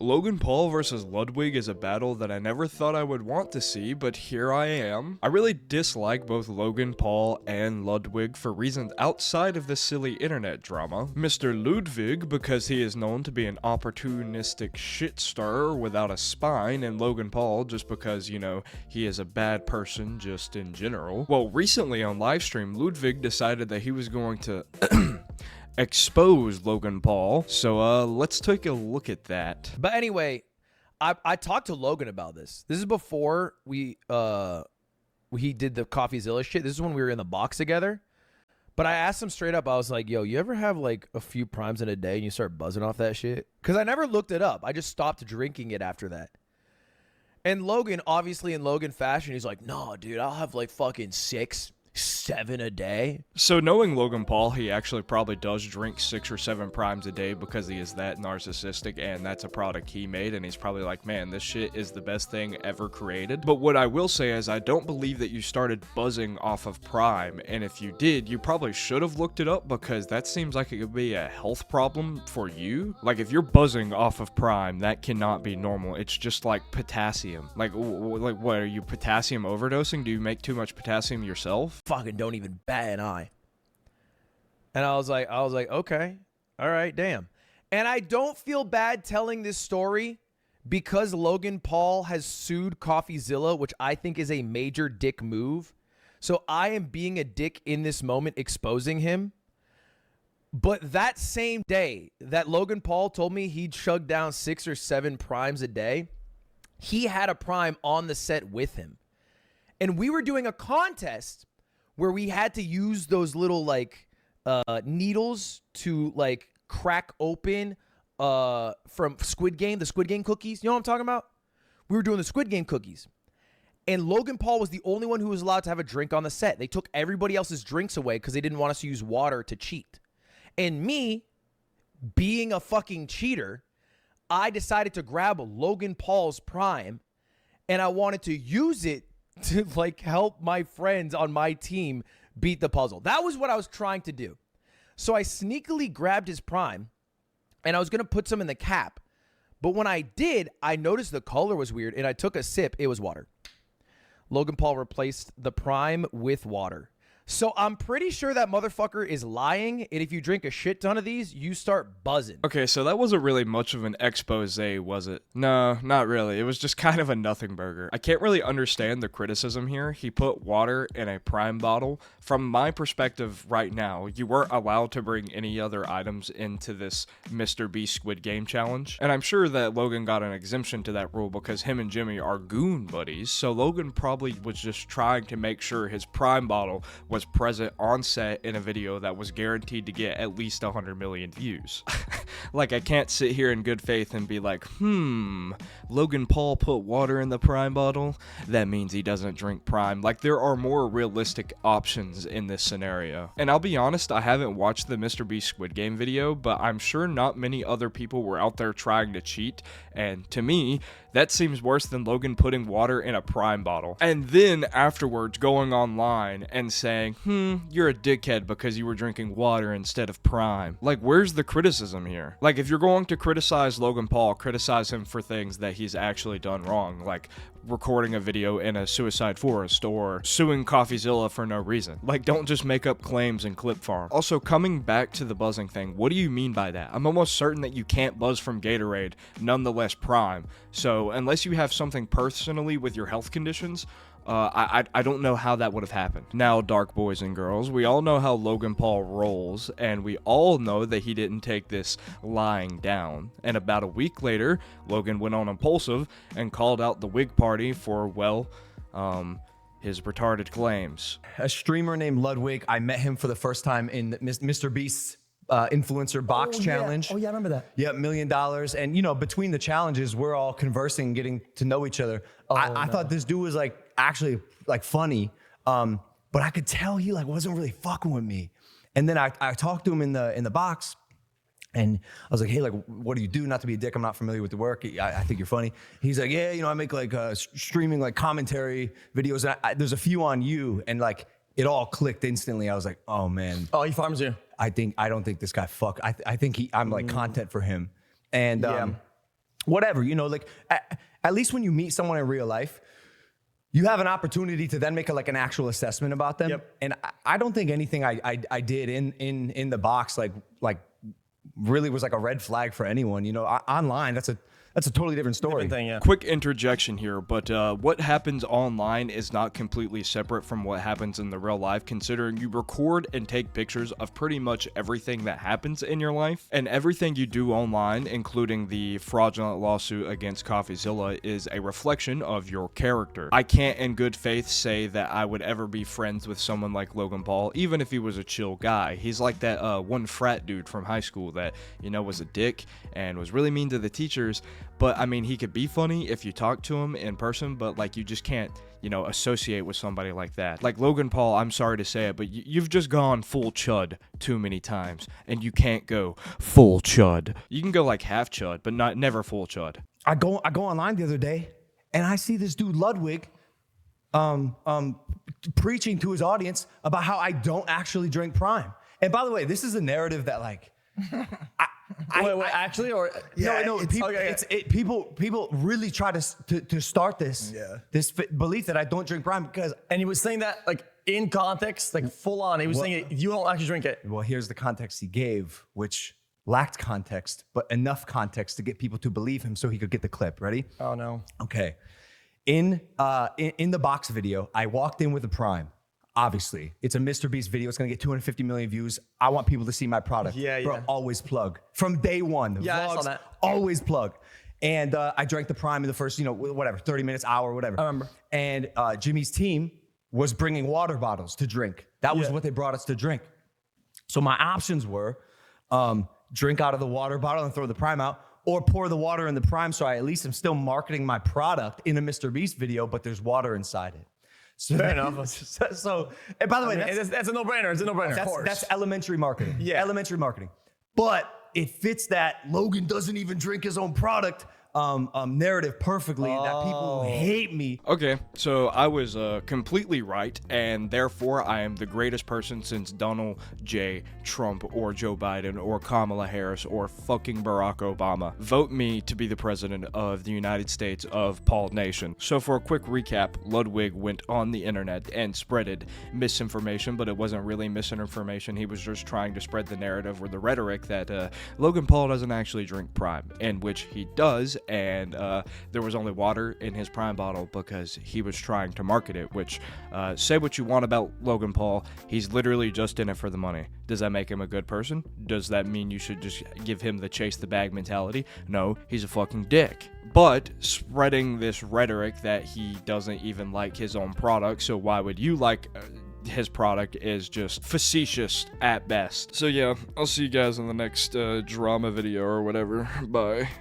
Logan Paul versus Ludwig is a battle that I never thought I would want to see, but here I am. I really dislike both Logan Paul and Ludwig for reasons outside of the silly internet drama. Mr. Ludwig because he is known to be an opportunistic shit stirrer without a spine, and Logan Paul just because, you know, he is a bad person just in general. Well, recently on livestream, Ludwig decided that he was going to expose Logan Paul. So let's take a look at that. But anyway, I talked to Logan about this. This is before he did the CoffeeZilla shit. This is when we were in the box together. But I asked him straight up, I was like, yo, you ever have like a few primes in a day and you start buzzing off that shit? Because I never looked it up. I just stopped drinking it after that. And Logan, obviously in Logan fashion, he's like, no, dude, I'll have like fucking 6, 7 a day. So knowing Logan Paul, he actually probably does drink 6 or 7 primes a day because he is that narcissistic and that's a product he made, and he's probably like, man, this shit is the best thing ever created. But what I will say is I don't believe that you started buzzing off of prime, and if you did, you probably should have looked it up because that seems like it could be a health problem for you. Like if you're buzzing off of prime, that cannot be normal. It's just like potassium. Like what, are you potassium overdosing? Do you make too much potassium yourself? Fucking don't even bat an eye. And I was like, okay, all right, damn. And I don't feel bad telling this story because Logan Paul has sued CoffeeZilla, which I think is a major dick move. So I am being a dick in this moment, exposing him. But that same day that Logan Paul told me he'd chug down 6 or 7 primes a day, he had a prime on the set with him. And we were doing a contest where we had to use those little like needles to like crack open from Squid Game, the Squid Game cookies. You know what I'm talking about? We were doing the Squid Game cookies. And Logan Paul was the only one who was allowed to have a drink on the set. They took everybody else's drinks away because they didn't want us to use water to cheat. And me, being a fucking cheater, I decided to grab Logan Paul's prime and I wanted to use it to like help my friends on my team beat the puzzle. That was what I was trying to do. So I sneakily grabbed his prime and I was going to put some in the cap. But when I did, I noticed the color was weird and I took a sip. It was water. Logan Paul replaced the prime with water. So I'm pretty sure that motherfucker is lying, and if you drink a shit ton of these, you start buzzing. Okay, so that wasn't really much of an expose, was it? No, not really. It was just kind of a nothing burger. I can't really understand the criticism here. He put water in a prime bottle. From my perspective right now, you weren't allowed to bring any other items into this Mr. Beast Squid Game challenge. And I'm sure that Logan got an exemption to that rule because him and Jimmy are goon buddies, so Logan probably was just trying to make sure his prime bottle was present on set in a video that was guaranteed to get at least 100 million views. Like, I can't sit here in good faith and be like, Logan Paul put water in the prime bottle? That means he doesn't drink prime. Like, there are more realistic options in this scenario. And I'll be honest, I haven't watched the Mr. Beast Squid Game video, but I'm sure not many other people were out there trying to cheat, and to me, that seems worse than Logan putting water in a prime bottle. And then afterwards going online and saying, you're a dickhead because you were drinking water instead of prime. Like, where's the criticism here? Like, if you're going to criticize Logan Paul, criticize him for things that he's actually done wrong, like recording a video in a suicide forest or suing CoffeeZilla for no reason. Like, don't just make up claims and clip farm. Also, coming back to the buzzing thing, what do you mean by that? I'm almost certain that you can't buzz from Gatorade, nonetheless prime. So unless you have something personally with your health conditions, I don't know how that would have happened. Now, dark boys and girls, we all know how Logan Paul rolls, and we all know that he didn't take this lying down. And about a week later, Logan went on Impulsive and called out the Wig Party for, well, his retarded claims. A streamer named Ludwig, I met him for the first time in Mr. Beast's influencer box challenge. Oh yeah, I remember that. Yeah, $1 million. And, you know, between the challenges, we're all conversing, getting to know each other. I thought this dude was like actually like funny, but I could tell he like wasn't really fucking with me. And then I talked to him in the box, and I was like, hey, like, what do you do? Not to be a dick, I'm not familiar with the work. I think you're funny. He's like, yeah, you know, I make like streaming like commentary videos. And there's a few on you, and like it all clicked instantly. I was like, oh man. Oh, he farms you. I don't think this guy I think I'm like content for him. And whatever, you know, like at least when you meet someone in real life, you have an opportunity to then make an actual assessment about them. Yep. And I don't think anything I did in the box like really was like a red flag for anyone. You know, online, that's a totally different story. Different thing, yeah. Quick interjection here, but what happens online is not completely separate from what happens in the real life, considering you record and take pictures of pretty much everything that happens in your life, and everything you do online, including the fraudulent lawsuit against CoffeeZilla, is a reflection of your character. I can't in good faith say that I would ever be friends with someone like Logan Paul, even if he was a chill guy. He's like that one frat dude from high school that, you know, was a dick and was really mean to the teachers. But I mean, he could be funny if you talk to him in person, but like you just can't, you know, associate with somebody like that. Like Logan Paul, I'm sorry to say it, but you've just gone full chud too many times, and you can't go full chud. You can go like half chud, but never full chud. I go online the other day and I see this dude Ludwig preaching to his audience about how I don't actually drink Prime. And by the way, this is a narrative that like Wait, actually, or no, people really try to start this belief that I don't drink Prime because. and he was saying that like in context, like full on. He was saying you don't actually drink it. Well, here's the context he gave, which lacked context, but enough context to get people to believe him so he could get the clip. Ready? Oh no. Okay. In the box video, I walked in with a Prime. Obviously, it's a Mr. Beast video. It's gonna get 250 million views. I want people to see my product. Bro, always plug. From day one, the Yeah, I saw vlogs, that. always plug. And I drank the Prime in the first, 30 minutes, hour, whatever. I remember. And Jimmy's team was bringing water bottles to drink. That was what they brought us to drink. So my options were drink out of the water bottle and throw the Prime out, or pour the water in the Prime so I at least am still marketing my product in a Mr. Beast video, but there's water inside it. So Fair enough. So, and by the way, That's a no-brainer. It's a no-brainer. Of course. that's elementary marketing. Yeah. Elementary marketing. But it fits that Logan doesn't even drink his own product narrative perfectly that people hate me. Okay, so I was completely right, and therefore I am the greatest person since Donald J. Trump or Joe Biden or Kamala Harris or fucking Barack Obama. Vote me to be the president of the United States of Paul Nation. So for a quick recap, Ludwig went on the internet and spreaded misinformation, but it wasn't really misinformation. He was just trying to spread the narrative or the rhetoric that Logan Paul doesn't actually drink Prime, in which he does, and there was only water in his Prime bottle because he was trying to market it, which, say what you want about Logan Paul, he's literally just in it for the money. Does that make him a good person? Does that mean you should just give him the chase the bag mentality? No, he's a fucking dick. But spreading this rhetoric that he doesn't even like his own product, so why would you like his product, is just facetious at best. So yeah, I'll see you guys in the next drama video or whatever. Bye.